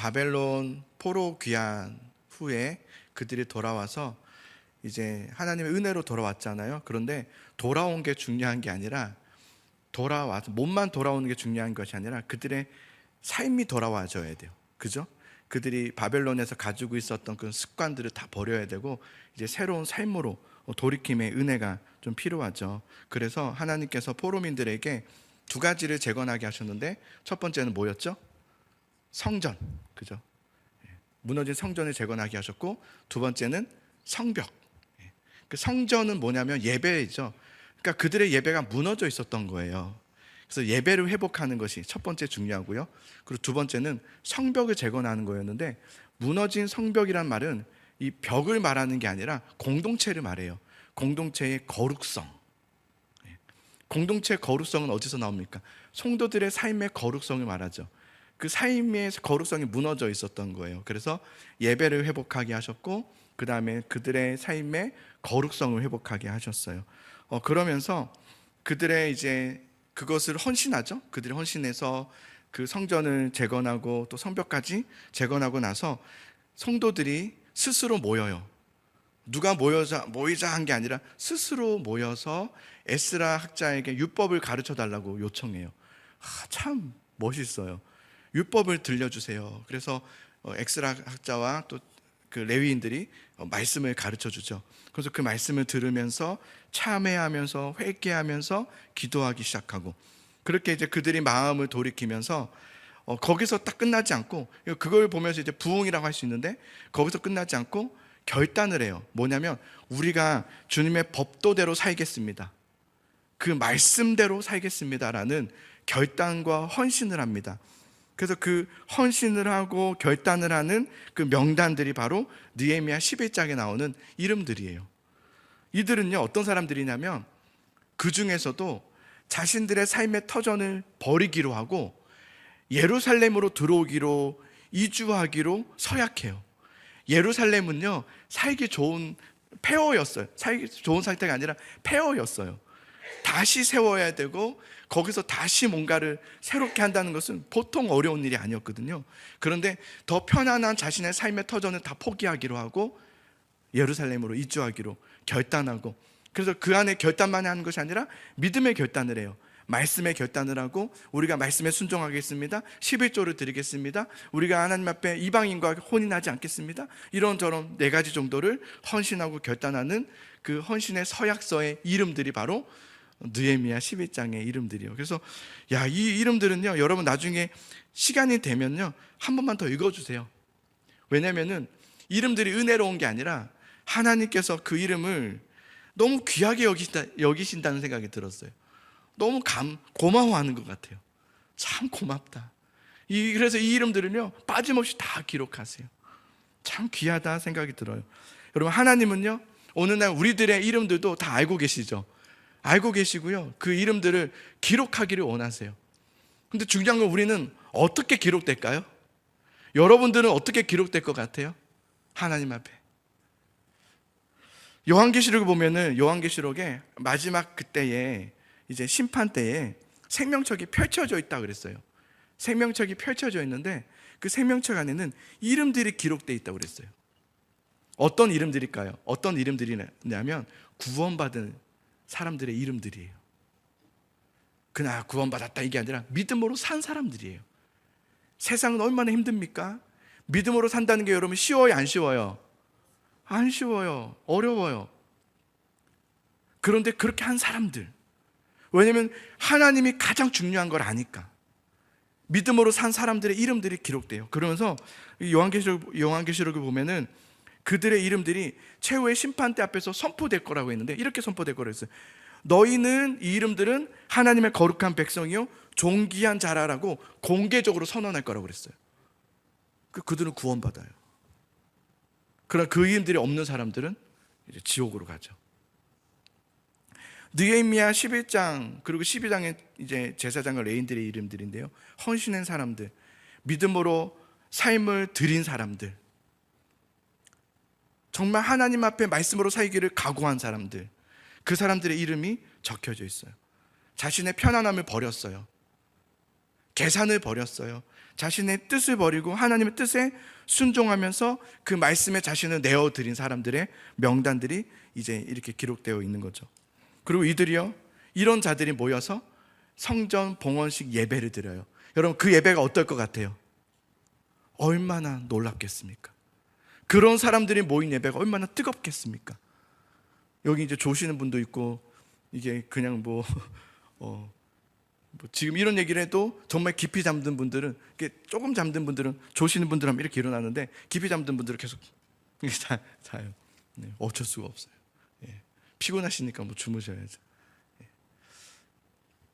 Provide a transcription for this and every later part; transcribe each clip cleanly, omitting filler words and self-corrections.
바벨론 포로 귀환 후에 그들이 돌아와서 이제 하나님의 은혜로 돌아왔잖아요. 그런데 돌아온 게 중요한 게 아니라 돌아와서 몸만 돌아오는 게 중요한 것이 아니라 그들의 삶이 돌아와줘야 돼요. 그죠? 그들이 바벨론에서 가지고 있었던 그 습관들을 다 버려야 되고 이제 새로운 삶으로 돌이킴의 은혜가 좀 필요하죠. 그래서 하나님께서 포로민들에게 두 가지를 재건하게 하셨는데 첫 번째는 뭐였죠? 성전, 그죠? 무너진 성전을 재건하게 하셨고 두 번째는 성벽. 그 성전은 뭐냐면 예배이죠. 그러니까 그들의 예배가 무너져 있었던 거예요. 그래서 예배를 회복하는 것이 첫 번째 중요하고요. 그리고 두 번째는 성벽을 재건하는 거였는데 무너진 성벽이란 말은 이 벽을 말하는 게 아니라 공동체를 말해요. 공동체의 거룩성. 공동체의 거룩성은 어디서 나옵니까? 성도들의 삶의 거룩성을 말하죠. 그 삶의 거룩성이 무너져 있었던 거예요. 그래서 예배를 회복하게 하셨고 그 다음에 그들의 삶의 거룩성을 회복하게 하셨어요. 그러면서 그들의 이제 그것을 헌신하죠. 그들이 헌신해서 그 성전을 재건하고 또 성벽까지 재건하고 나서 성도들이 스스로 모여요. 누가 모이자 한 게 아니라 스스로 모여서 에스라 학자에게 율법을 가르쳐 달라고 요청해요. 참 멋있어요. 율법을 들려주세요. 그래서 에스라 학자와 또 그 레위인들이 말씀을 가르쳐 주죠. 그래서 그 말씀을 들으면서 참회하면서 회개하면서 기도하기 시작하고 그렇게 이제 그들이 마음을 돌이키면서 거기서 딱 끝나지 않고 그걸 보면서 이제 부흥이라고 할 수 있는데 거기서 끝나지 않고 결단을 해요. 뭐냐면 우리가 주님의 법도대로 살겠습니다. 그 말씀대로 살겠습니다라는 결단과 헌신을 합니다. 그래서 그 헌신을 하고 결단을 하는 그 명단들이 바로 느헤미야 11장에 나오는 이름들이에요. 이들은요 어떤 사람들이냐면 그 중에서도 자신들의 삶의 터전을 버리기로 하고 예루살렘으로 들어오기로 이주하기로 서약해요. 예루살렘은요 살기 좋은 폐허였어요. 살기 좋은 상태가 아니라 폐허였어요. 다시 세워야 되고 거기서 다시 뭔가를 새롭게 한다는 것은 보통 어려운 일이 아니었거든요. 그런데 더 편안한 자신의 삶의 터전을 다 포기하기로 하고 예루살렘으로 이주하기로 결단하고 그래서 그 안에 결단만 하는 것이 아니라 믿음의 결단을 해요. 말씀의 결단을 하고 우리가 말씀에 순종하겠습니다. 11조를 드리겠습니다. 우리가 하나님 앞에 이방인과 혼인하지 않겠습니다. 이런저런 네 가지 정도를 헌신하고 결단하는 그 헌신의 서약서의 이름들이 바로 느헤미야 11장의 이름들이요. 그래서 이 이름들은요 여러분 나중에 시간이 되면요 한 번만 더 읽어주세요. 왜냐면은 이름들이 은혜로운 게 아니라 하나님께서 그 이름을 너무 귀하게 여기신다는 생각이 들었어요. 너무 고마워하는 것 같아요. 참 고맙다. 그래서 이 이름들은요 빠짐없이 다 기록하세요. 참 귀하다 생각이 들어요. 여러분 하나님은요 어느 날 우리들의 이름들도 다 알고 계시죠. 알고 계시고요 그 이름들을 기록하기를 원하세요. 근데 중요한 건 우리는 어떻게 기록될까요? 여러분들은 어떻게 기록될 것 같아요? 하나님 앞에. 요한계시록을 보면은 요한계시록에 마지막 그때에 이제 심판 때에 생명책이 펼쳐져 있다 그랬어요. 생명책이 펼쳐져 있는데 그 생명책 안에는 이름들이 기록되어 있다고 그랬어요. 어떤 이름들일까요? 어떤 이름들이냐면 구원받은 사람들의 이름들이에요. 그냥 구원받았다 이게 아니라 믿음으로 산 사람들이에요. 세상은 얼마나 힘듭니까? 믿음으로 산다는 게 여러분 쉬워요 안 쉬워요? 안 쉬워요. 어려워요. 그런데 그렇게 한 사람들, 왜냐하면 하나님이 가장 중요한 걸 아니까 믿음으로 산 사람들의 이름들이 기록돼요. 그러면서 요한계시록을 보면은 그들의 이름들이 최후의 심판대 앞에서 선포될 거라고 했는데 이렇게 선포될 거라고 했어요. 너희는 이 이름들은 하나님의 거룩한 백성이요 존귀한 자라라고 공개적으로 선언할 거라고 그랬어요. 그들은 구원받아요. 그러나 그 이름들이 없는 사람들은 이제 지옥으로 가죠. 느헤미야 11장 그리고 12장에 이제 제사장과 레위인들의 이름들인데요 헌신한 사람들, 믿음으로 삶을 드린 사람들, 정말 하나님 앞에 말씀으로 살기를 각오한 사람들, 그 사람들의 이름이 적혀져 있어요. 자신의 편안함을 버렸어요. 계산을 버렸어요. 자신의 뜻을 버리고 하나님의 뜻에 순종하면서 그 말씀에 자신을 내어드린 사람들의 명단들이 이제 이렇게 기록되어 있는 거죠. 그리고 이들이요, 이런 자들이 모여서 성전 봉헌식 예배를 드려요. 여러분, 그 예배가 어떨 것 같아요? 얼마나 놀랍겠습니까? 그런 사람들이 모인 예배가 얼마나 뜨겁겠습니까? 여기 이제 조시는 분도 있고, 이게 그냥 지금 이런 얘기를 해도 정말 깊이 잠든 분들은, 조금 잠든 분들은, 조시는 분들 하면 이렇게 일어나는데, 깊이 잠든 분들은 계속 자요. 네, 어쩔 수가 없어요. 예, 피곤하시니까 주무셔야죠. 예.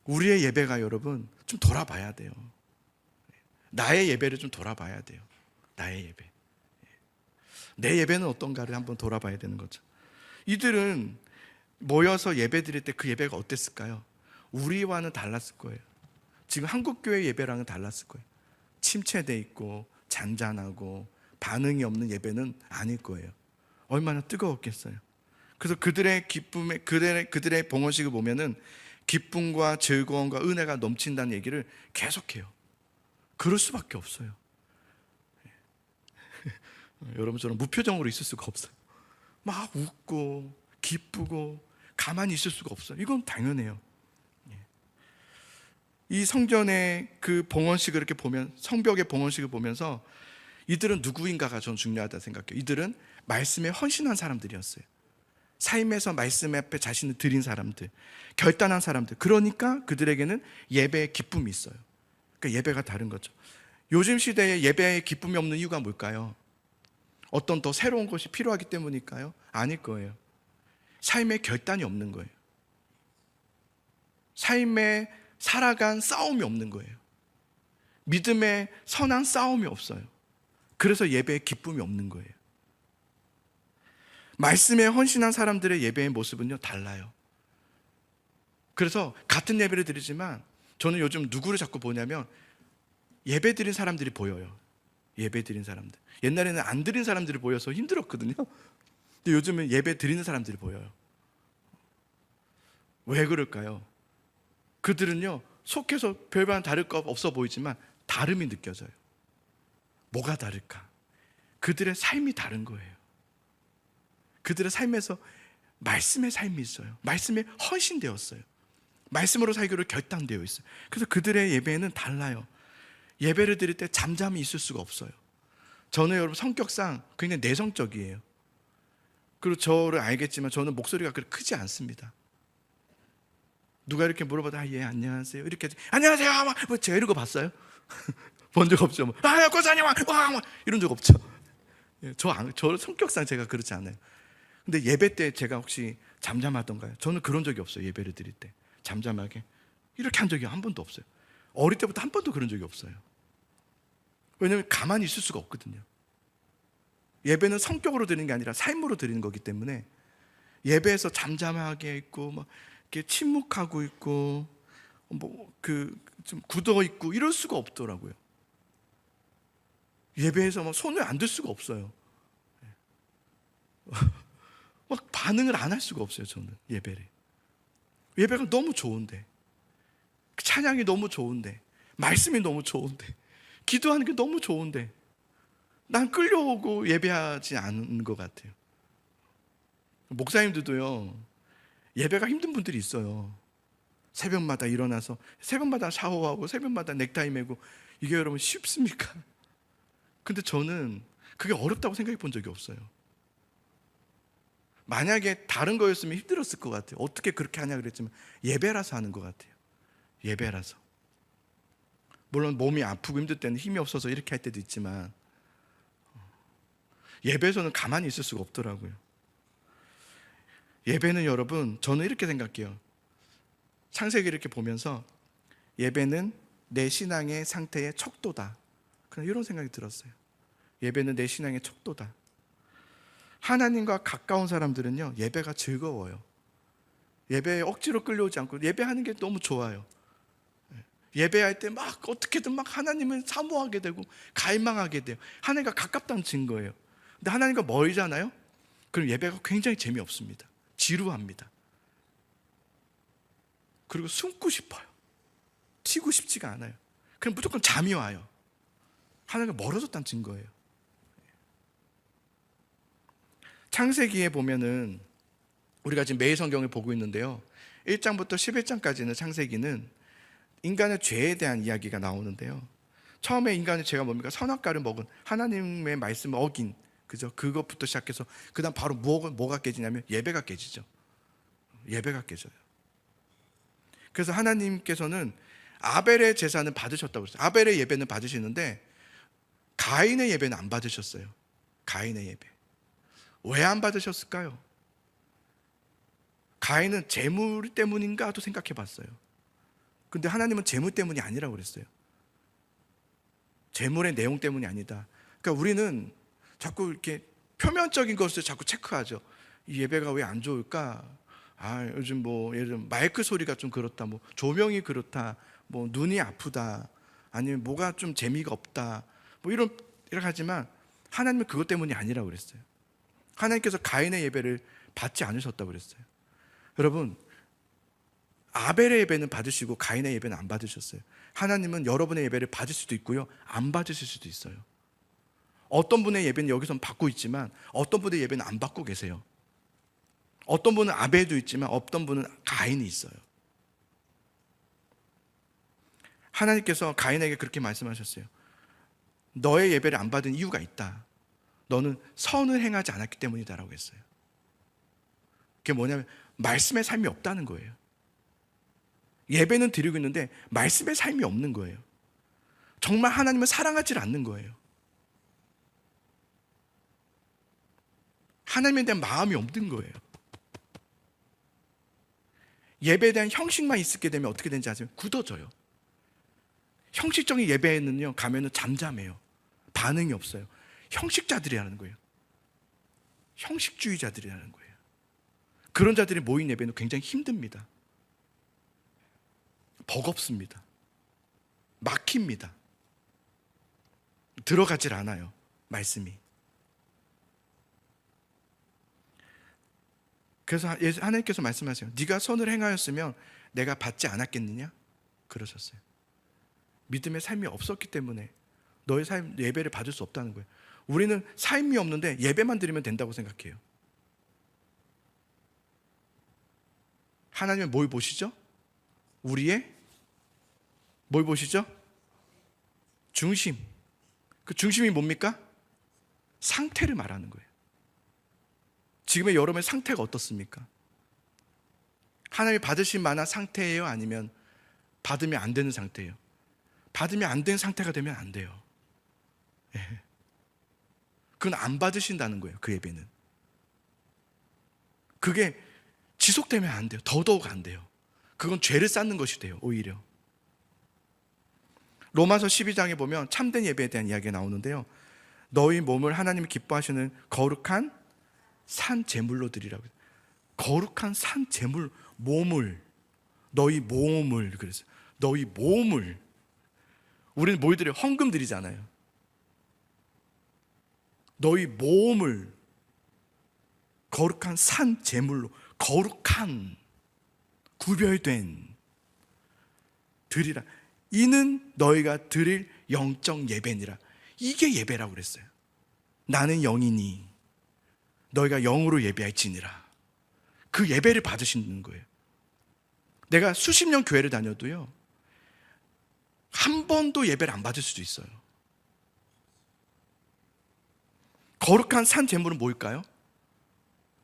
우리의 예배가 여러분 좀 돌아봐야 돼요. 나의 예배를 좀 돌아봐야 돼요. 나의 예배. 내 예배는 어떤가를 한번 돌아봐야 되는 거죠. 이들은 모여서 예배 드릴 때 그 예배가 어땠을까요? 우리와는 달랐을 거예요. 지금 한국교회 예배랑은 달랐을 거예요. 침체돼 있고 잔잔하고 반응이 없는 예배는 아닐 거예요. 얼마나 뜨거웠겠어요. 그래서 그들의 기쁨에, 그들의 봉헌식을 보면은 기쁨과 즐거움과 은혜가 넘친다는 얘기를 계속해요. 그럴 수밖에 없어요. 여러분처럼 무표정으로 있을 수가 없어요. 막 웃고 기쁘고 가만히 있을 수가 없어요. 이건 당연해요. 이 성전의 그 봉헌식을 이렇게 보면, 성벽의 봉헌식을 보면서 이들은 누구인가가 전 중요하다 생각해요. 이들은 말씀에 헌신한 사람들이었어요. 삶에서 말씀 앞에 자신을 드린 사람들, 결단한 사람들. 그러니까 그들에게는 예배의 기쁨이 있어요. 그러니까 예배가 다른 거죠. 요즘 시대에 예배의 기쁨이 없는 이유가 뭘까요? 어떤 더 새로운 것이 필요하기 때문일까요? 아닐 거예요. 삶의 결단이 없는 거예요. 삶에 살아간 싸움이 없는 거예요. 믿음의 선한 싸움이 없어요. 그래서 예배의 기쁨이 없는 거예요. 말씀에 헌신한 사람들의 예배의 모습은요, 달라요. 그래서 같은 예배를 드리지만 저는 요즘 누구를 자꾸 보냐면 예배 드린 사람들이 보여요. 예배 드린 사람들. 옛날에는 안 드린 사람들이 보여서 힘들었거든요. 근데 요즘은 예배 드리는 사람들이 보여요. 왜 그럴까요? 그들은요, 속해서 별반 다를 거 없어 보이지만 다름이 느껴져요. 뭐가 다를까? 그들의 삶이 다른 거예요. 그들의 삶에서 말씀의 삶이 있어요. 말씀에 헌신되었어요. 말씀으로 살기로 결단되어 있어요. 그래서 그들의 예배는 달라요. 예배를 드릴 때 잠잠히 있을 수가 없어요. 저는 여러분 성격상 굉장히 내성적이에요. 그리고 저를 알겠지만 저는 목소리가 그렇게 크지 않습니다. 누가 이렇게 물어봐도 예 안녕하세요 이렇게 안녕하세요 뭐 제가 이런 거 봤어요? 본 적 없죠. 고사님 와 이런 적 없죠. 저 성격상 제가 그렇지 않아요. 근데 예배 때 제가 혹시 잠잠하던가요? 저는 그런 적이 없어요. 예배를 드릴 때 잠잠하게 이렇게 한 적이 한 번도 없어요. 어릴 때부터 한 번도 그런 적이 없어요. 왜냐하면 가만히 있을 수가 없거든요. 예배는 성격으로 드리는 게 아니라 삶으로 드리는 거기 때문에 예배에서 잠잠하게 있고 막 이렇게 침묵하고 있고 좀 굳어 있고 이럴 수가 없더라고요. 예배에서 막 손을 안 들 수가 없어요. 막 반응을 안 할 수가 없어요. 저는 예배가 너무 좋은데, 찬양이 너무 좋은데, 말씀이 너무 좋은데, 기도하는 게 너무 좋은데 난 끌려오고 예배하지 않은 것 같아요. 목사님들도요, 예배가 힘든 분들이 있어요. 새벽마다 일어나서 새벽마다 샤워하고 새벽마다 넥타이 매고 이게 여러분 쉽습니까? 근데 저는 그게 어렵다고 생각해 본 적이 없어요. 만약에 다른 거였으면 힘들었을 것 같아요. 어떻게 그렇게 하냐 그랬지만 예배라서 하는 것 같아요. 예배라서. 물론 몸이 아프고 힘들 때는 힘이 없어서 이렇게 할 때도 있지만 예배에서는 가만히 있을 수가 없더라고요. 예배는 여러분, 저는 이렇게 생각해요. 창세기 이렇게 보면서 예배는 내 신앙의 상태의 척도다. 그냥 이런 생각이 들었어요. 예배는 내 신앙의 척도다. 하나님과 가까운 사람들은요, 예배가 즐거워요. 예배에 억지로 끌려오지 않고 예배하는 게 너무 좋아요. 예배할 때 막 어떻게든 막 하나님을 사모하게 되고 갈망하게 돼요. 하나님과 가깝다는 증거예요. 근데 하나님과 멀잖아요? 그럼 예배가 굉장히 재미없습니다. 지루합니다. 그리고 숨고 싶어요. 튀고 싶지가 않아요. 그럼 무조건 잠이 와요. 하나님과 멀어졌다는 증거예요. 창세기에 보면은 우리가 지금 매일 성경을 보고 있는데요, 1장부터 11장까지는 창세기는 인간의 죄에 대한 이야기가 나오는데요, 처음에 인간의 죄가 뭡니까? 선악과를 먹은, 하나님의 말씀을 어긴, 그죠? 그것부터 시작해서 그 다음 바로 뭐가 깨지냐면 예배가 깨지죠. 예배가 깨져요. 그래서 하나님께서는 아벨의 제사는 받으셨다고 그랬어요. 아벨의 예배는 받으시는데 가인의 예배는 안 받으셨어요. 가인의 예배. 왜 안 받으셨을까요? 가인은 재물 때문인가도 생각해 봤어요. 근데 하나님은 재물 때문이 아니라고 그랬어요. 재물의 내용 때문이 아니다. 그러니까 우리는 자꾸 이렇게 표면적인 것을 자꾸 체크하죠. 이 예배가 왜 안 좋을까? 요즘 예를 들면 마이크 소리가 좀 그렇다, 조명이 그렇다, 눈이 아프다, 아니면 뭐가 좀 재미가 없다, 이렇게 하지만 하나님은 그것 때문이 아니라고 그랬어요. 하나님께서 가인의 예배를 받지 않으셨다고 그랬어요. 여러분, 아벨의 예배는 받으시고 가인의 예배는 안 받으셨어요. 하나님은 여러분의 예배를 받을 수도 있고요, 안 받으실 수도 있어요. 어떤 분의 예배는 여기서 받고 있지만 어떤 분의 예배는 안 받고 계세요. 어떤 분은 아벨도 있지만 어떤 분은 가인이 있어요. 하나님께서 가인에게 그렇게 말씀하셨어요. 너의 예배를 안 받은 이유가 있다. 너는 선을 행하지 않았기 때문이다 라고 했어요. 그게 뭐냐면 말씀의 삶이 없다는 거예요. 예배는 드리고 있는데 말씀의 삶이 없는 거예요. 정말 하나님을 사랑하지 않는 거예요. 하나님에 대한 마음이 없는 거예요. 예배에 대한 형식만 있게 되면 어떻게 되는지 아세요? 굳어져요. 형식적인 예배에는요, 가면은 잠잠해요. 반응이 없어요. 형식자들이라는 거예요. 형식주의자들이라는 거예요. 그런 자들이 모인 예배는 굉장히 힘듭니다. 버겁습니다. 막힙니다. 들어가질 않아요, 말씀이. 그래서 하나님께서 말씀하세요. 네가 선을 행하였으면 내가 받지 않았겠느냐? 그러셨어요. 믿음의 삶이 없었기 때문에 너의 삶, 예배를 받을 수 없다는 거예요. 우리는 삶이 없는데 예배만 드리면 된다고 생각해요. 하나님은 뭘 보시죠? 우리의 뭘 보시죠? 중심. 그 중심이 뭡니까? 상태를 말하는 거예요. 지금의 여러분의 상태가 어떻습니까? 하나님이 받으실 만한 상태예요? 아니면 받으면 안 되는 상태예요? 받으면 안 되는 상태가 되면 안 돼요. 그건 안 받으신다는 거예요. 그 예배는. 그게 지속되면 안 돼요. 더더욱 안 돼요. 그건 죄를 쌓는 것이 돼요, 오히려. 로마서 12장에 보면 참된 예배에 대한 이야기가 나오는데요, 너희 몸을 하나님이 기뻐하시는 거룩한 산 제물로 드리라고. 거룩한 산 제물, 몸을, 너희 몸을, 그래서 너희 몸을. 우리는 뭘 드려요? 헌금 드리잖아요. 너희 몸을 거룩한 산 제물로, 거룩한, 구별된 드리라. 이는 너희가 드릴 영적 예배니라. 이게 예배라고 그랬어요. 나는 영이니 너희가 영으로 예배할지니라. 그 예배를 받으시는 거예요. 내가 수십 년 교회를 다녀도요, 한 번도 예배를 안 받을 수도 있어요. 거룩한 산 제물은 뭘까요?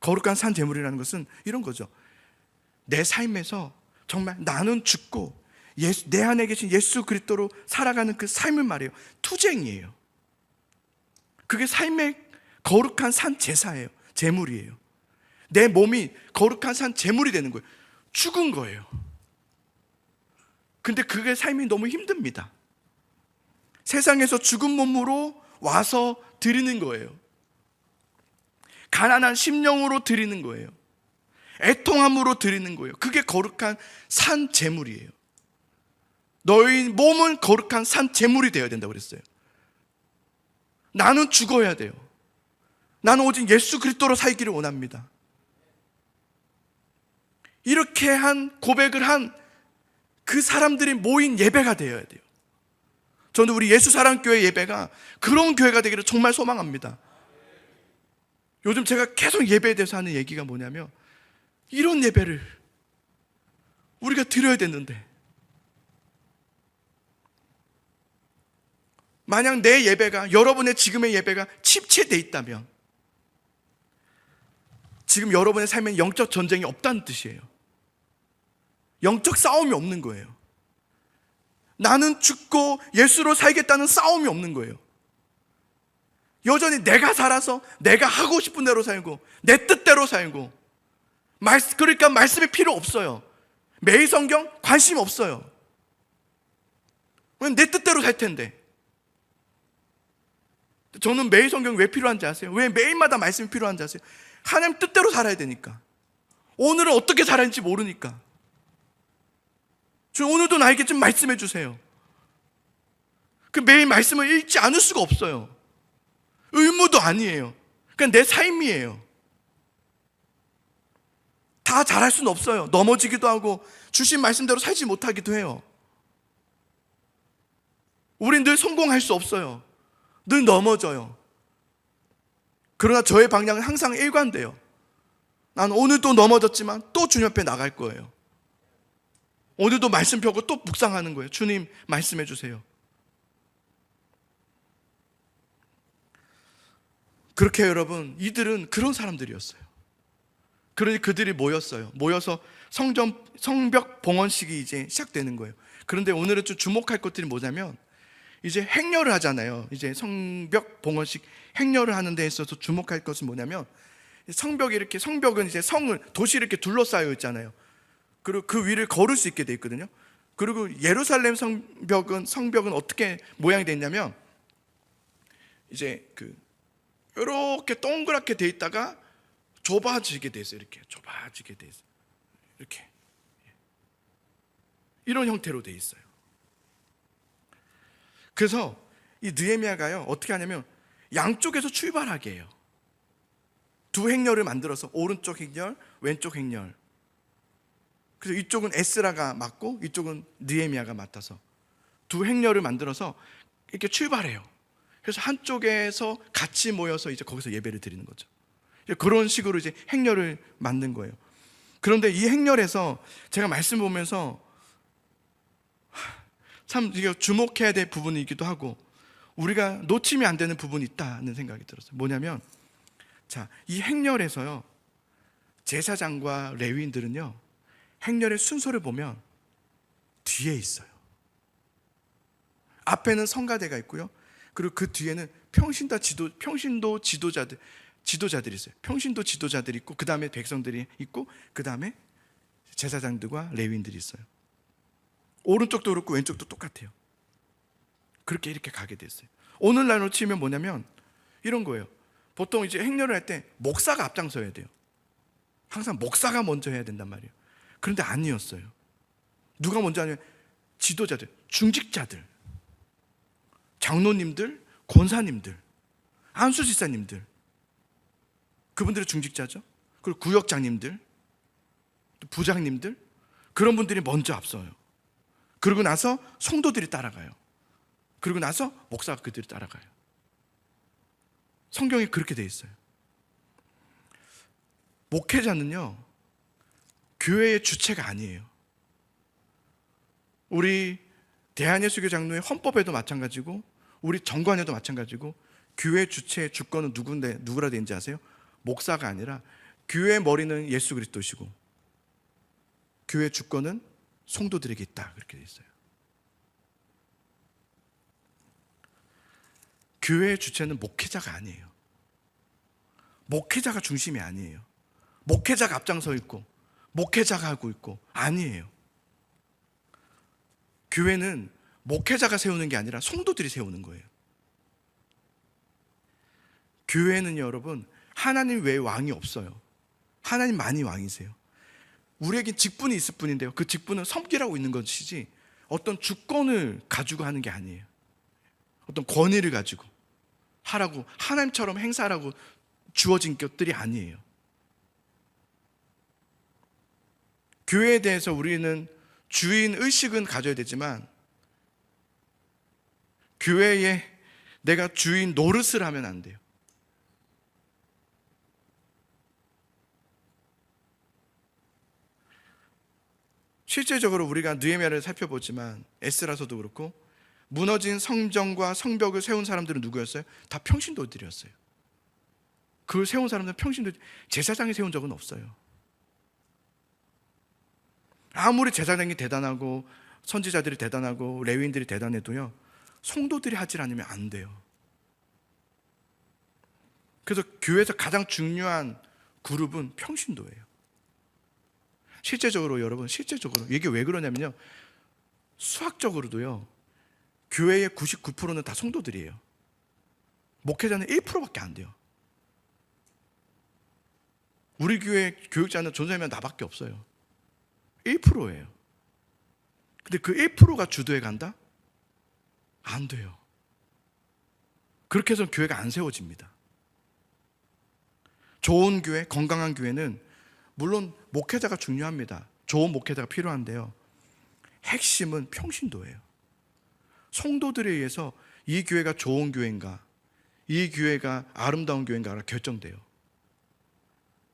거룩한 산 제물이라는 것은 이런 거죠. 내 삶에서 정말 나는 죽고 내 안에 계신 예수 그리스도로 살아가는 그 삶을 말해요. 투쟁이에요. 그게 삶의 거룩한 산 제사예요. 제물이에요. 내 몸이 거룩한 산 제물이 되는 거예요. 죽은 거예요. 근데 그게 삶이 너무 힘듭니다. 세상에서 죽은 몸으로 와서 드리는 거예요. 가난한 심령으로 드리는 거예요. 애통함으로 드리는 거예요. 그게 거룩한 산 제물이에요. 너희 몸은 거룩한 산 제물이 되어야 된다고 그랬어요. 나는 죽어야 돼요. 나는 오직 예수 그리스도로 살기를 원합니다. 이렇게 한 고백을 한 그 사람들이 모인 예배가 되어야 돼요. 저는 우리 예수사랑교회 예배가 그런 교회가 되기를 정말 소망합니다. 요즘 제가 계속 예배에 대해서 하는 얘기가 뭐냐면, 이런 예배를 우리가 드려야 되는데, 만약 내 예배가, 여러분의 지금의 예배가 침체돼 있다면 지금 여러분의 삶엔 영적 전쟁이 없다는 뜻이에요. 영적 싸움이 없는 거예요. 나는 죽고 예수로 살겠다는 싸움이 없는 거예요. 여전히 내가 살아서 내가 하고 싶은 대로 살고 내 뜻대로 살고, 그러니까 말씀이 필요 없어요. 매일 성경 관심 없어요. 왜냐면 내 뜻대로 살 텐데. 저는 매일 성경 왜 필요한지 아세요? 왜 매일마다 말씀이 필요한지 아세요? 하나님 뜻대로 살아야 되니까. 오늘은 어떻게 살았는지 모르니까. 저 오늘도 나에게 좀 말씀해 주세요. 그 매일 말씀을 읽지 않을 수가 없어요. 의무도 아니에요. 그냥 내 삶이에요. 다 잘할 수는 없어요. 넘어지기도 하고 주신 말씀대로 살지 못하기도 해요. 우린 늘 성공할 수 없어요. 늘 넘어져요. 그러나 저의 방향은 항상 일관돼요. 난 오늘 또 넘어졌지만 또 주님 앞에 나갈 거예요. 오늘도 말씀 펴고 또 묵상하는 거예요. 주님 말씀해 주세요. 그렇게 여러분, 이들은 그런 사람들이었어요. 그러니 그들이 모여서 성벽 봉헌식이 이제 시작되는 거예요. 그런데 오늘은 좀 주목할 것들이 뭐냐면, 이제 행렬을 하잖아요. 이제 성벽 봉헌식 행렬을 하는 데 있어서 주목할 것은 뭐냐면, 성벽은 이제 도시를 이렇게 둘러싸여 있잖아요. 그리고 그 위를 걸을 수 있게 돼 있거든요. 그리고 예루살렘 성벽은 어떻게 모양이 됐냐면, 이제 이렇게 동그랗게 돼 있다가 좁아지게 돼 있어요. 이렇게 좁아지게 돼 있어요. 이렇게 이런 형태로 돼 있어요. 그래서 이 느헤미야가요, 어떻게 하냐면 양쪽에서 출발하게 해요. 두 행렬을 만들어서 오른쪽 행렬, 왼쪽 행렬. 그래서 이쪽은 에스라가 맡고 이쪽은 느헤미야가 맡아서 두 행렬을 만들어서 이렇게 출발해요. 그래서 한쪽에서 같이 모여서 이제 거기서 예배를 드리는 거죠. 그런 식으로 이제 행렬을 만든 거예요. 그런데 이 행렬에서 제가 말씀 보면서 참 이게 주목해야 될 부분이기도 하고, 우리가 놓치면 안 되는 부분이 있다는 생각이 들었어요. 뭐냐면, 자, 이 행렬에서요, 제사장과 레위인들은요, 행렬의 순서를 보면 뒤에 있어요. 앞에는 성가대가 있고요, 그리고 그 뒤에는 평신도 지도자들이 있어요. 평신도 지도자들이 있고, 그 다음에 백성들이 있고, 그 다음에 제사장들과 레위인들이 있어요. 오른쪽도 그렇고 왼쪽도 똑같아요. 그렇게 이렇게 가게 됐어요. 오늘날로 치면 뭐냐면 이런 거예요. 보통 이제 행렬을 할 때 목사가 앞장서야 돼요. 항상 목사가 먼저 해야 된단 말이에요. 그런데 아니었어요. 누가 먼저 하냐면 지도자들, 중직자들, 장로님들, 권사님들, 안수지사님들, 그분들이 중직자죠. 그리고 구역장님들, 부장님들, 그런 분들이 먼저 앞서요. 그러고 나서 성도들이 따라가요. 그리고 나서 목사가 그들이 따라가요. 성경에 그렇게 돼 있어요. 목회자는요, 교회의 주체가 아니에요. 우리 대한예수교 장로의 헌법에도 마찬가지고 우리 정관에도 마찬가지고, 교회 주체의 주권은 누구라 되는지 아세요? 목사가 아니라 교회의 머리는 예수 그리스도시고 교회 주권은 성도들에게 있다, 그렇게 돼 있어요. 교회의 주체는 목회자가 아니에요. 목회자가 중심이 아니에요. 목회자가 앞장서 있고 목회자가 하고 있고 아니에요. 교회는 목회자가 세우는 게 아니라 성도들이 세우는 거예요. 교회는 여러분, 하나님 외에 왕이 없어요. 하나님만이 왕이세요. 우리에겐 직분이 있을 뿐인데요, 그 직분은 섬기라고 있는 것이지 어떤 주권을 가지고 하는 게 아니에요. 어떤 권위를 가지고 하라고, 하나님처럼 행사하라고 주어진 것들이 아니에요. 교회에 대해서 우리는 주인 의식은 가져야 되지만 교회에 내가 주인 노릇을 하면 안 돼요. 실제적으로 우리가 느헤미야를 살펴보지만 에스라서도 그렇고 무너진 성전과 성벽을 세운 사람들은 누구였어요? 다 평신도들이었어요. 그걸 세운 사람들은 제사장이 세운 적은 없어요. 아무리 제사장이 대단하고 선지자들이 대단하고 레위인들이 대단해도요, 성도들이 하질 않으면 안 돼요. 그래서 교회에서 가장 중요한 그룹은 평신도예요. 실제적으로 여러분, 이게 왜 그러냐면요, 수학적으로도요, 교회의 99%는 다 성도들이에요. 목회자는 1%밖에 안 돼요. 우리 교회 교육자는 전사하면 나밖에 없어요. 1%예요. 근데 그 1%가 주도해 간다? 안 돼요. 그렇게 해서 교회가 안 세워집니다. 좋은 교회, 건강한 교회는 물론 목회자가 중요합니다. 좋은 목회자가 필요한데요, 핵심은 평신도예요. 성도들에 의해서 이 교회가 좋은 교회인가, 이 교회가 아름다운 교회인가가 결정돼요.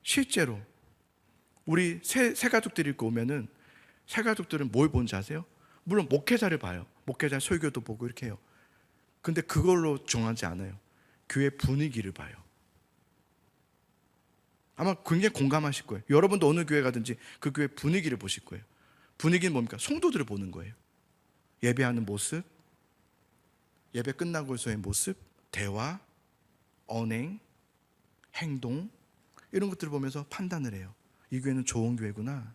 실제로 우리 새 가족들이 있고 오면은 새 가족들은 뭘 보는지 아세요? 물론 목회자를 봐요. 목회자 설교도 보고 이렇게 해요. 근데 그걸로 정하지 않아요. 교회 분위기를 봐요. 아마 굉장히 공감하실 거예요. 여러분도 어느 교회 가든지 그 교회 분위기를 보실 거예요. 분위기는 뭡니까? 성도들을 보는 거예요. 예배하는 모습, 예배 끝나고서의 모습, 대화, 언행, 행동, 이런 것들을 보면서 판단을 해요. 이 교회는 좋은 교회구나.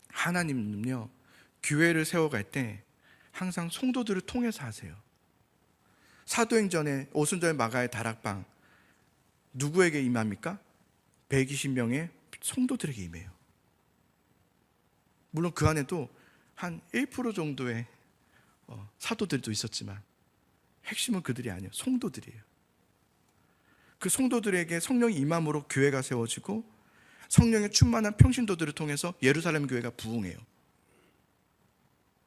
하나님은요, 교회를 세워갈 때 항상 성도들을 통해서 하세요. 사도행전에 오순절 마가의 다락방, 누구에게 임합니까? 120명의 성도들에게 임해요. 물론 그 안에도 한 1% 정도의 사도들도 있었지만 핵심은 그들이 아니에요. 성도들이에요. 그 성도들에게 성령이 임함으로 교회가 세워지고 성령의 충만한 평신도들을 통해서 예루살렘 교회가 부흥해요.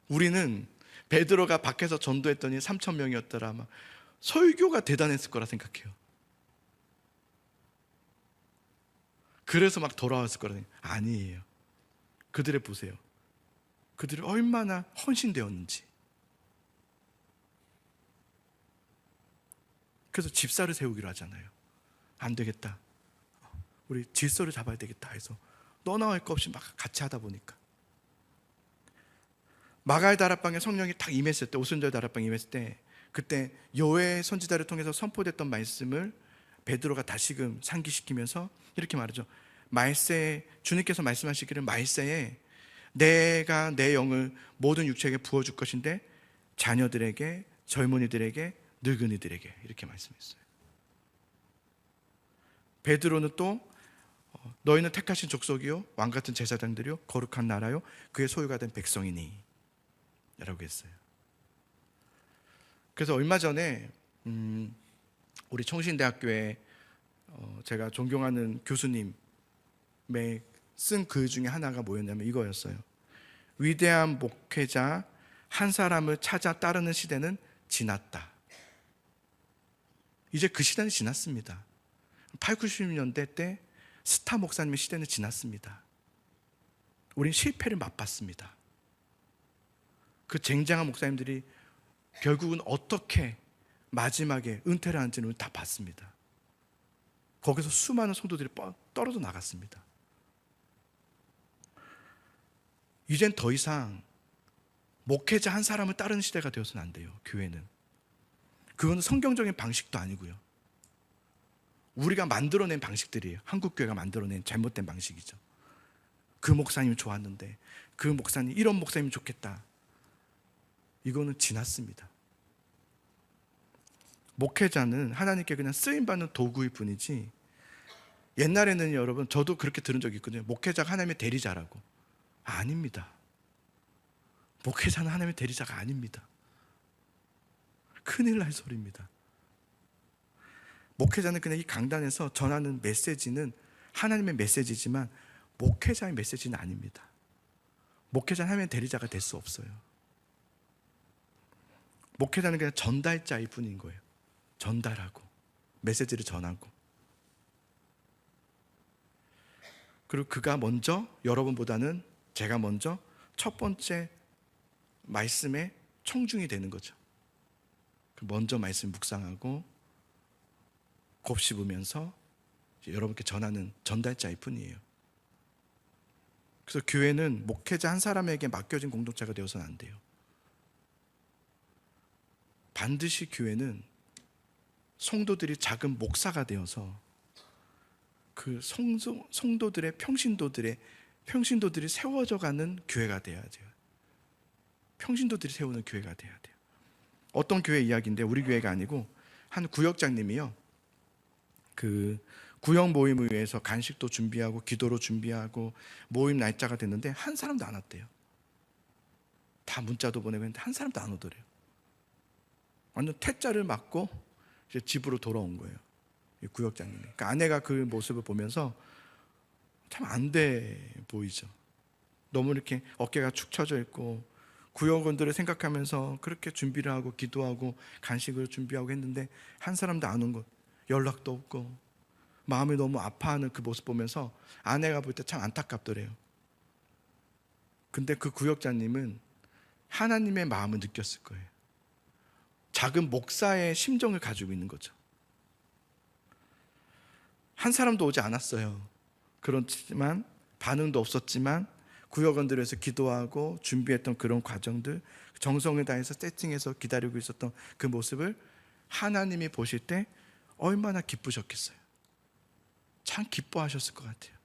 우리는 베드로가 밖에서 전도했더니 3,000명이었더라, 막 설교가 대단했을 거라 생각해요. 그래서 막 돌아왔을 거라 생각해요. 아니에요. 그들을 보세요. 그들이 얼마나 헌신되었는지. 그래서 집사를 세우기로 하잖아요. 안 되겠다, 우리 질서를 잡아야 되겠다 해서 너나 할 것 없이 막 같이 하다 보니까 마가의 다락방에 성령이 딱 임했을 때, 오순절 다락방에 임했을 때, 그때 여호와의 선지자를 통해서 선포됐던 말씀을 베드로가 다시금 상기시키면서 이렇게 말하죠. 말세에, 주님께서 말씀하시기를 말세에 내가 내 영을 모든 육체에게 부어줄 것인데 자녀들에게, 젊은이들에게, 늙은이들에게, 이렇게 말씀했어요. 베드로는 또 너희는 택하신 족속이요 왕같은 제사장들이요 거룩한 나라요 그의 소유가 된 백성이니 라고 했어요. 그래서 얼마 전에 우리 청신대학교에 제가 존경하는 교수님의 쓴 글 중에 하나가 뭐였냐면 이거였어요. 위대한 목회자 한 사람을 찾아 따르는 시대는 지났다. 이제 그 시대는 지났습니다. 8, 90년대 때 스타 목사님의 시대는 지났습니다. 우린 실패를 맛봤습니다. 그 쟁쟁한 목사님들이 결국은 어떻게 마지막에 은퇴를 하는지는 다 봤습니다. 거기서 수많은 성도들이 떨어져 나갔습니다. 이젠 더 이상 목회자 한 사람을 따르는 시대가 되어서는 안 돼요. 교회는. 그건 성경적인 방식도 아니고요, 우리가 만들어낸 방식들이에요. 한국교회가 만들어낸 잘못된 방식이죠. 그 목사님 좋았는데, 그 목사님, 이런 목사님 좋겠다. 이거는 지났습니다. 목회자는 하나님께 그냥 쓰임받는 도구일 뿐이지, 옛날에는 여러분, 저도 그렇게 들은 적이 있거든요. 목회자가 하나님의 대리자라고. 아닙니다. 목회자는 하나님의 대리자가 아닙니다. 큰일 날 소리입니다. 목회자는 그냥 이 강단에서 전하는 메시지는 하나님의 메시지지만 목회자의 메시지는 아닙니다. 목회자는 하나님의 대리자가 될 수 없어요. 목회자는 그냥 전달자일 뿐인 거예요. 전달하고 메시지를 전하고. 그리고 그가 먼저, 여러분보다는 제가 먼저 첫 번째 말씀에 청중이 되는 거죠. 먼저 말씀 묵상하고 곱씹으면서 여러분께 전하는 전달자일 뿐이에요. 그래서 교회는 목회자 한 사람에게 맡겨진 공동체가 되어서는 안 돼요. 반드시 교회는 성도들이 작은 목사가 되어서 그 성도들의 평신도들이 세워져 가는 교회가 돼야 돼요. 평신도들이 세우는 교회가 돼야 돼요. 어떤 교회 이야기인데, 우리 교회가 아니고 한 구역장님이요, 그 구역 모임을 위해서 간식도 준비하고 기도로 준비하고 모임 날짜가 됐는데 한 사람도 안 왔대요. 다 문자도 보내고 했는데 한 사람도 안 오더래요. 완전 퇴짜를 맞고 이제 집으로 돌아온 거예요, 이 구역장님이. 그러니까 아내가 그 모습을 보면서 참 안 돼 보이죠. 너무 이렇게 어깨가 축 처져 있고 구역원들을 생각하면서 그렇게 준비를 하고 기도하고 간식을 준비하고 했는데 한 사람도 안 온 것, 연락도 없고 마음이 너무 아파하는 그 모습 보면서 아내가 볼 때 참 안타깝더래요. 근데 그 구역자님은 하나님의 마음을 느꼈을 거예요. 작은 목사의 심정을 가지고 있는 거죠. 한 사람도 오지 않았어요. 그렇지만 반응도 없었지만 구역원들에서 기도하고 준비했던 그런 과정들, 정성을 다해서 세팅해서 기다리고 있었던 그 모습을 하나님이 보실 때 얼마나 기쁘셨겠어요. 참 기뻐하셨을 것 같아요.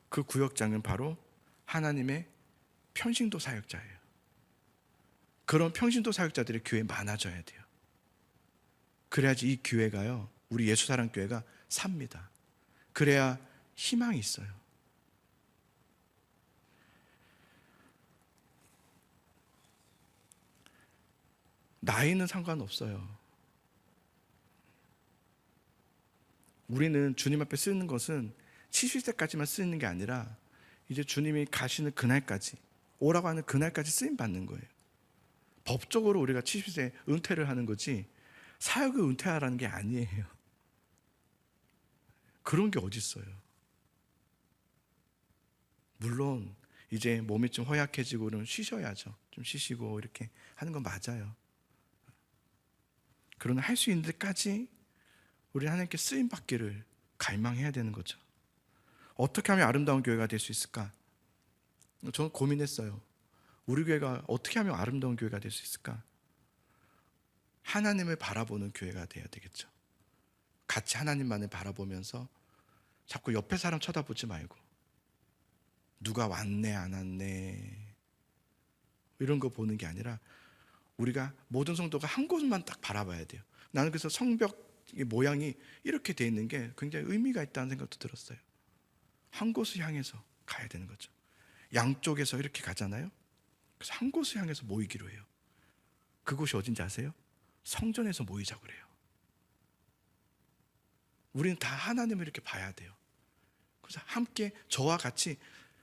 그 구역장은 바로 하나님의 평신도 사역자예요. 그런 평신도 사역자들이 교회에 많아져야 돼요. 그래야지 이 교회가요, 우리 예수사랑교회가 삽니다. 그래야 희망이 있어요. 나이는 상관없어요. 우리는 주님 앞에 쓰는 것은 70세까지만 쓰는 게 아니라 이제 주님이 가시는 그날까지, 오라고 하는 그날까지 쓰임 받는 거예요. 법적으로 우리가 70세 은퇴를 하는 거지 사역을 은퇴하라는 게 아니에요. 그런 게 어디 있어요. 물론 이제 몸이 좀 허약해지고는 쉬셔야죠. 좀 쉬시고 이렇게 하는 건 맞아요. 그러나 할 수 있는 데까지 우리 하나님께 쓰임 받기를 갈망해야 되는 거죠. 어떻게 하면 아름다운 교회가 될 수 있을까? 저는 고민했어요. 우리 교회가 어떻게 하면 아름다운 교회가 될 수 있을까? 하나님을 바라보는 교회가 돼야 되겠죠. 같이 하나님만을 바라보면서 자꾸 옆에 사람 쳐다보지 말고 누가 왔네 안 왔네 이런 거 보는 게 아니라 우리가 모든 성도가 한 곳만 딱 바라봐야 돼요. 나는 그래서 성벽 모양이 이렇게 돼 있는 게 굉장히 의미가 있다는 생각도 들었어요. 한 곳을 향해서 가야 되는 거죠. 양쪽에서 이렇게 가잖아요. 그래서 한 곳을 향해서 모이기로 해요. 그곳이 어딘지 아세요? 성전에서 모이자고 그래요. 우리는 다 하나님을 이렇게 봐야 돼요. 그래서 함께 저와 같이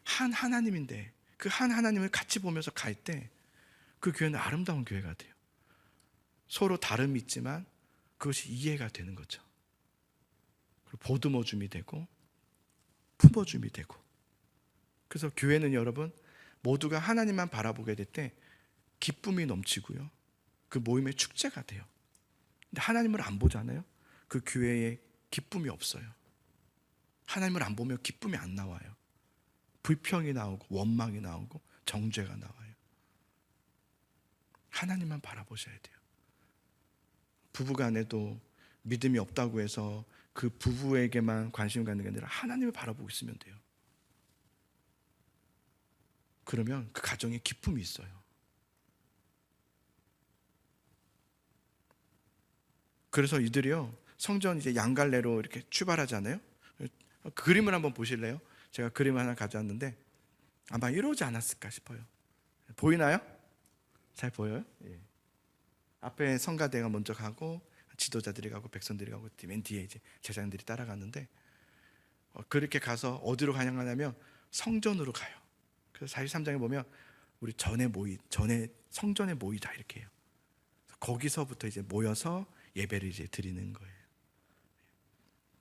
한 하나님인데 그 한 하나님을 같이 보면서 갈 때 그 교회는 아름다운 교회가 돼요. 서로 다름이 있지만 그것이 이해가 되는 거죠. 그리고 보듬어줌이 되고 품어줌이 되고. 그래서 교회는 여러분 모두가 하나님만 바라보게 될 때 기쁨이 넘치고요, 그 모임의 축제가 돼요. 근데 하나님을 안 보잖아요. 그 교회에 기쁨이 없어요. 하나님을 안 보면 기쁨이 안 나와요. 불평이 나오고 원망이 나오고 정죄가 나와요. 하나님만 바라보셔야 돼요. 부부간에도 믿음이 없다고 해서 그 부부에게만 관심 갖는 게 아니라 하나님을 바라보고 있으면 돼요. 그러면 그 가정에 기쁨이 있어요. 그래서 이들이요, 성전 이제 양갈래로 이렇게 출발하잖아요. 그림을 한번 보실래요? 제가 그림 하나 가져왔는데 아마 이러지 않았을까 싶어요. 보이나요? 잘 보여요? 예. 앞에 성가대가 먼저 가고 지도자들이 가고 백성들이 가고 맨 뒤에 이제 제사장들이 따라가는데 그렇게 가서 어디로 가냐면 성전으로 가요. 그래서 43장에 보면 우리 전에 성전에 모이자 이렇게 해요. 거기서부터 이제 모여서 예배를 이제 드리는 거예요.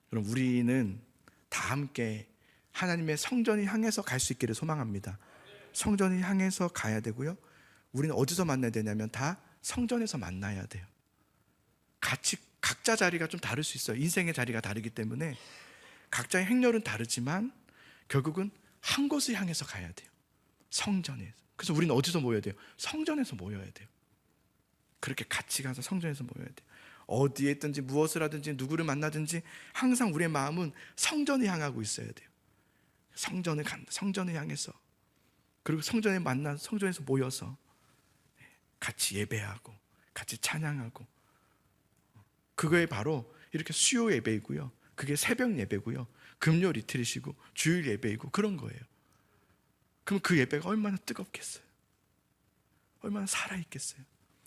그럼 우리는 다 함께 하나님의 성전을 향해서 갈 수 있기를 소망합니다. 성전을 향해서 가야 되고요. 우리는 어디서 만나야 되냐면 다 성전에서 만나야 돼요. 같이 각자 자리가 좀 다를 수 있어요. 인생의 자리가 다르기 때문에 각자의 행렬은 다르지만 결국은 한 곳을 향해서 가야 돼요. 성전에서. 그래서 우리는 어디서 모여야 돼요? 성전에서 모여야 돼요. 그렇게 같이 가서 성전에서 모여야 돼요. 어디에 있든지 무엇을 하든지 누구를 만나든지 항상 우리의 마음은 성전을 향하고 있어야 돼요. 성전을 간다. 성전을 향해서. 그리고 성전에 만나 성전에서 모여서 같이 예배하고 같이 찬양하고, 그거에 바로 이렇게 수요 예배이고요, 그게 새벽 예배고요, 금요 이틀이시고 주일 예배이고 그런 거예요. 그럼 그 예배가 얼마나 뜨겁겠어요? 얼마나 살아있겠어요?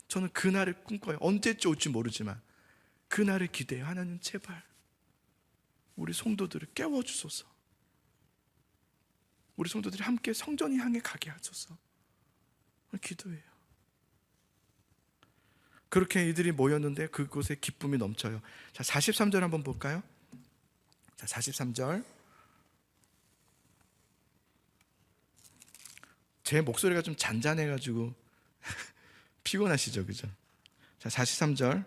저는 그날을 꿈꿔요. 언제쯤 올지 모르지만 그날을 기대해요. 하나님 제발 우리 성도들을 깨워주소서. 우리 성도들이 함께 성전을 향해 가게 하소서. 기도해요. 그렇게 이들이 모였는데 그곳에 기쁨이 넘쳐요. 자, 43절 한번 볼까요? 자, 43절. 제 목소리가 좀 잔잔해가지고 피곤하시죠, 그죠? 자, 43절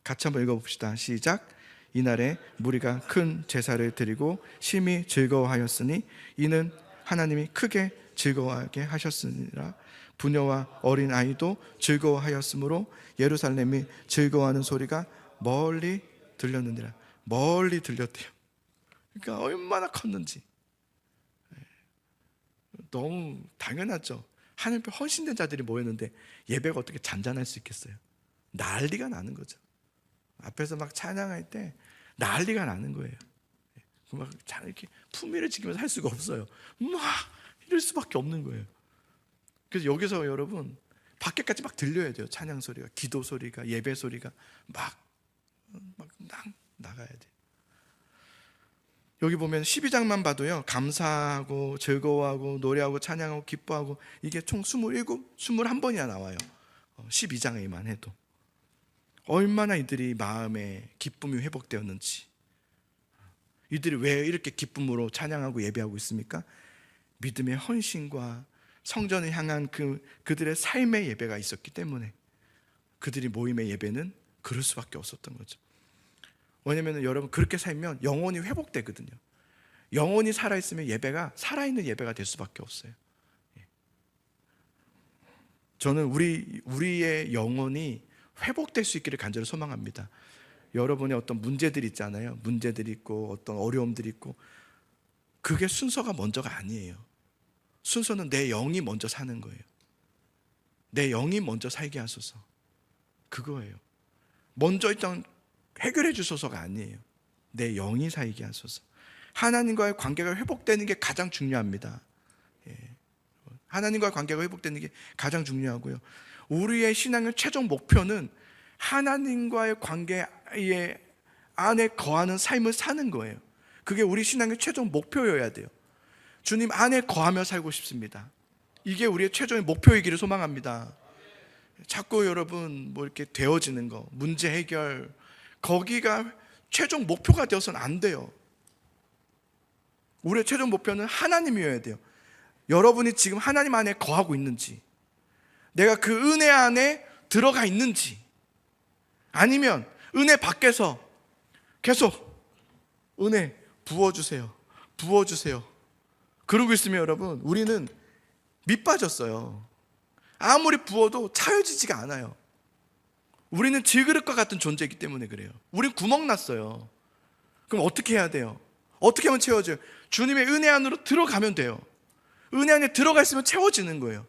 같이 한번 읽어봅시다. 시작. 이날에 무리가 큰 제사를 드리고 심히 즐거워하였으니 이는 하나님이 크게 즐거워하게 하셨으니라. 부녀와 어린 아이도 즐거워하였으므로 예루살렘이 즐거워하는 소리가 멀리 들렸느니라. 멀리 들렸대요. 그러니까 얼마나 컸는지. 너무 당연하죠. 하나님 앞에 헌신된 자들이 모였는데 예배가 어떻게 잔잔할 수 있겠어요? 난리가 나는 거죠. 앞에서 막 찬양할 때 난리가 나는 거예요. 막 이렇게 품위를 지키면서 할 수가 없어요. 막 이럴 수밖에 없는 거예요. 그래서 여기서 여러분 밖에까지 막 들려야 돼요. 찬양 소리가, 기도 소리가, 예배 소리가 막 나가야 돼요. 여기 보면 12장만 봐도요, 감사하고 즐거워하고 노래하고 찬양하고 기뻐하고 이게 총 27, 21번이나 나와요. 12장에만 해도. 얼마나 이들이 마음에 기쁨이 회복되었는지. 이들이 왜 이렇게 기쁨으로 찬양하고 예배하고 있습니까? 믿음의 헌신과 성전을 향한 그들의 삶의 예배가 있었기 때문에 그들이 모임의 예배는 그럴 수밖에 없었던 거죠. 왜냐하면 여러분 그렇게 살면 영혼이 회복되거든요. 영혼이 살아있으면 예배가 살아있는 예배가 될 수밖에 없어요. 저는 우리의 영혼이 회복될 수 있기를 간절히 소망합니다. 여러분의 어떤 문제들이 있잖아요. 문제들이 있고 어떤 어려움들이 있고 그게 순서가 먼저가 아니에요. 순서는 내 영이 먼저 사는 거예요. 내 영이 먼저 살게 하소서. 그거예요. 먼저 일단 해결해 주소서가 아니에요. 내 영이 살게 하소서. 하나님과의 관계가 회복되는 게 가장 중요합니다. 하나님과의 관계가 회복되는 게 가장 중요하고요. 우리의 신앙의 최종 목표는 하나님과의 관계 안에 거하는 삶을 사는 거예요. 그게 우리 신앙의 최종 목표여야 돼요. 주님 안에 거하며 살고 싶습니다. 이게 우리의 최종의 목표이기를 소망합니다. 자꾸 여러분 뭐 이렇게 되어지는 거, 문제 해결, 거기가 최종 목표가 되어서는 안 돼요. 우리의 최종 목표는 하나님이어야 돼요. 여러분이 지금 하나님 안에 거하고 있는지, 내가 그 은혜 안에 들어가 있는지, 아니면 은혜 밖에서 계속 은혜 부어주세요, 부어주세요 그러고 있으면 여러분 우리는 밑 빠졌어요. 아무리 부어도 차여지지가 않아요. 우리는 질그릇과 같은 존재이기 때문에 그래요. 우린 구멍 났어요. 그럼 어떻게 해야 돼요? 어떻게 하면 채워져요? 주님의 은혜 안으로 들어가면 돼요. 은혜 안에 들어가 있으면 채워지는 거예요.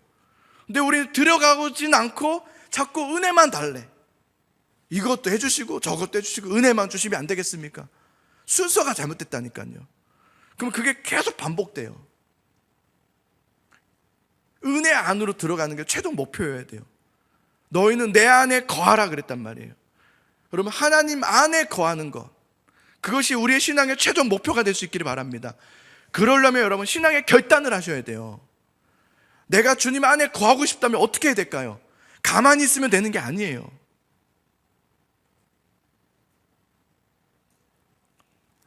근데 우리는 들어가지는 않고 자꾸 은혜만 달래. 이것도 해주시고 저것도 해주시고 은혜만 주시면 안 되겠습니까? 순서가 잘못됐다니까요. 그럼 그게 계속 반복돼요. 은혜 안으로 들어가는 게 최종 목표여야 돼요. 너희는 내 안에 거하라 그랬단 말이에요. 그러면 하나님 안에 거하는 것, 그것이 우리의 신앙의 최종 목표가 될 수 있기를 바랍니다. 그러려면 여러분 신앙의 결단을 하셔야 돼요. 내가 주님 안에 거하고 싶다면 어떻게 해야 될까요? 가만히 있으면 되는 게 아니에요.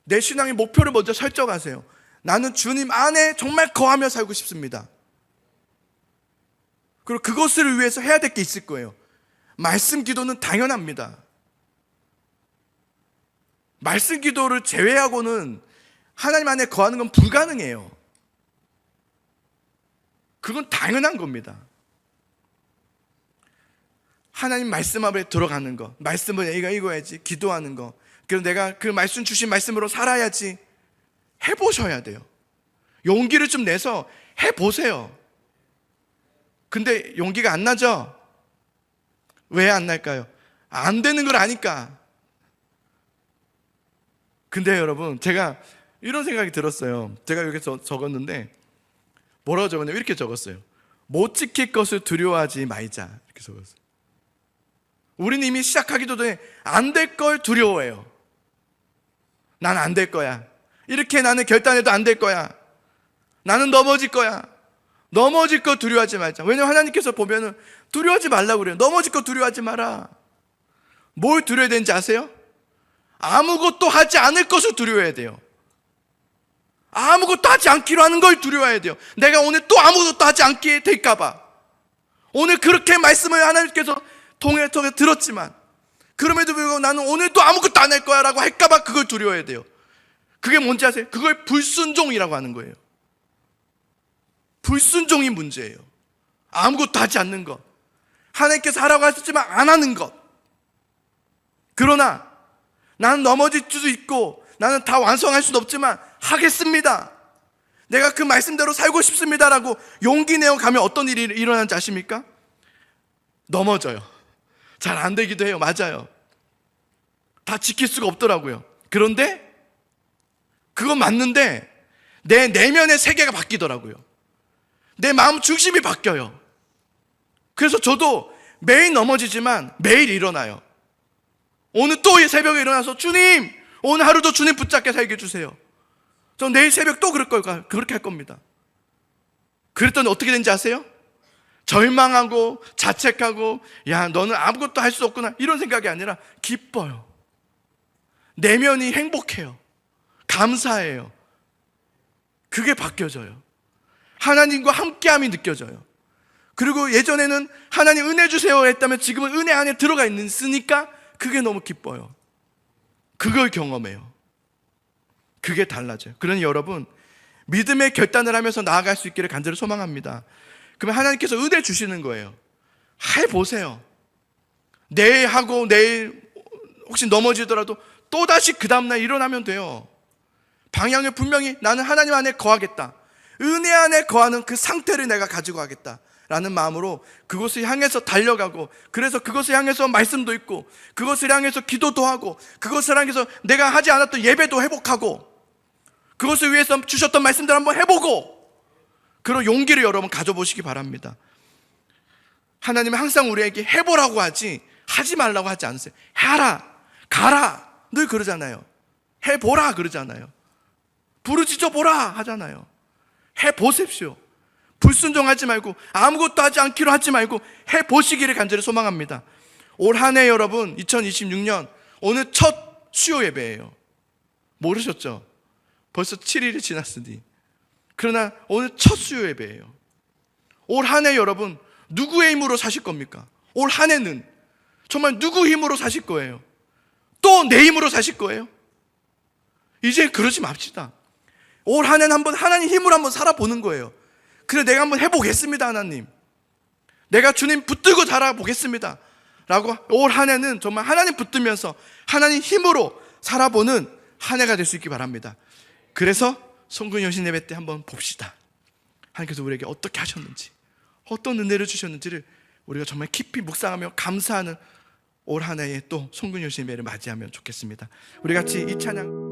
내 신앙의 목표를 먼저 설정하세요. 나는 주님 안에 정말 거하며 살고 싶습니다. 그리고 그것을 위해서 해야 될 게 있을 거예요. 말씀 기도는 당연합니다. 말씀 기도를 제외하고는 하나님 안에 거하는 건 불가능해요. 그건 당연한 겁니다. 하나님 말씀 앞에 들어가는 거, 말씀을 내가 읽어야지, 기도하는 거, 그리고 내가 그 말씀 주신 말씀으로 살아야지, 해보셔야 돼요. 용기를 좀 내서 해보세요. 근데 용기가 안 나죠? 왜 안 날까요? 안 되는 걸 아니까. 근데 여러분, 제가 이런 생각이 들었어요. 제가 여기서 적었는데 뭐라고 적었냐면 이렇게 적었어요. 못 지킬 것을 두려워하지 말자, 이렇게 적었어요. 우리는 이미 시작하기도 전에 안 될 걸 두려워해요. 난 안 될 거야. 이렇게 나는 결단해도 안 될 거야. 나는 넘어질 거야. 넘어질 거 두려워하지 말자. 왜냐하면 하나님께서 보면은 두려워하지 말라고 그래요. 넘어질 거 두려워하지 마라. 뭘 두려워야 되는지 아세요? 아무것도 하지 않을 것을 두려워해야 돼요. 아무것도 하지 않기로 하는 걸 두려워해야 돼요. 내가 오늘 또 아무것도 하지 않게 될까봐. 오늘 그렇게 말씀을 하나님께서 통해 들었지만 그럼에도 불구하고 나는 오늘 또 아무것도 안 할 거야 라고 할까봐 그걸 두려워해야 돼요. 그게 뭔지 아세요? 그걸 불순종이라고 하는 거예요. 불순종이 문제예요. 아무것도 하지 않는 것, 하나님께서 하라고 하셨지만 안 하는 것. 그러나 나는 넘어질 수도 있고 나는 다 완성할 수도 없지만 하겠습니다. 내가 그 말씀대로 살고 싶습니다라고 용기 내어 가면 어떤 일이 일어나는지 아십니까? 넘어져요. 잘 안 되기도 해요. 맞아요. 다 지킬 수가 없더라고요. 그런데 그건 맞는데 내 내면의 세계가 바뀌더라고요. 내 마음 중심이 바뀌어요. 그래서 저도 매일 넘어지지만 매일 일어나요. 오늘 또 새벽에 일어나서 주님, 오늘 하루도 주님 붙잡게 살게 해주세요. 저 내일 새벽 또 그렇게 할 겁니다. 그랬더니 어떻게 된지 아세요? 절망하고 자책하고 야 너는 아무것도 할 수 없구나 이런 생각이 아니라 기뻐요. 내면이 행복해요. 감사해요. 그게 바뀌어져요. 하나님과 함께함이 느껴져요. 그리고 예전에는 하나님 은혜 주세요 했다면 지금은 은혜 안에 들어가 있으니까 그게 너무 기뻐요. 그걸 경험해요. 그게 달라져요. 그러니 여러분, 믿음의 결단을 하면서 나아갈 수 있기를 간절히 소망합니다. 그러면 하나님께서 은혜 주시는 거예요. 해보세요. 내일 하고 내일 혹시 넘어지더라도 또다시 그 다음날 일어나면 돼요. 방향을 분명히 나는 하나님 안에 거하겠다, 은혜 안에 거하는 그 상태를 내가 가지고 하겠다 라는 마음으로 그것을 향해서 달려가고, 그래서 그것을 향해서 말씀도 읽고, 그것을 향해서 기도도 하고, 그것을 향해서 내가 하지 않았던 예배도 회복하고, 그것을 위해서 주셨던 말씀들 한번 해보고, 그런 용기를 여러분 가져보시기 바랍니다. 하나님은 항상 우리에게 해보라고 하지 하지 말라고 하지 않으세요. 해라, 가라 늘 그러잖아요. 해보라 그러잖아요. 부르짖어 보라 하잖아요. 해보십시오. 불순종하지 말고 아무것도 하지 않기로 하지 말고 해보시기를 간절히 소망합니다. 올 한 해 여러분 2026년 오늘 첫 수요 예배예요. 모르셨죠? 벌써 7일이 지났으니. 그러나 오늘 첫 수요 예배예요. 올 한 해 여러분 누구의 힘으로 사실 겁니까? 올 한 해는 정말 누구 힘으로 사실 거예요? 또 내 힘으로 사실 거예요? 이제 그러지 맙시다. 올 한 해는 한번 하나님 힘으로 한번 살아보는 거예요. 그래 내가 한번 해보겠습니다. 하나님, 내가 주님 붙들고 살아보겠습니다 라고 올 한 해는 정말 하나님 붙들면서 하나님 힘으로 살아보는 한 해가 될 수 있기 바랍니다. 그래서 송근 여신 예배 때 한번 봅시다. 하나님께서 우리에게 어떻게 하셨는지, 어떤 은혜를 주셨는지를 우리가 정말 깊이 묵상하며 감사하는 올 한 해에 또 송근 여신 예배를 맞이하면 좋겠습니다. 우리 같이 이 찬양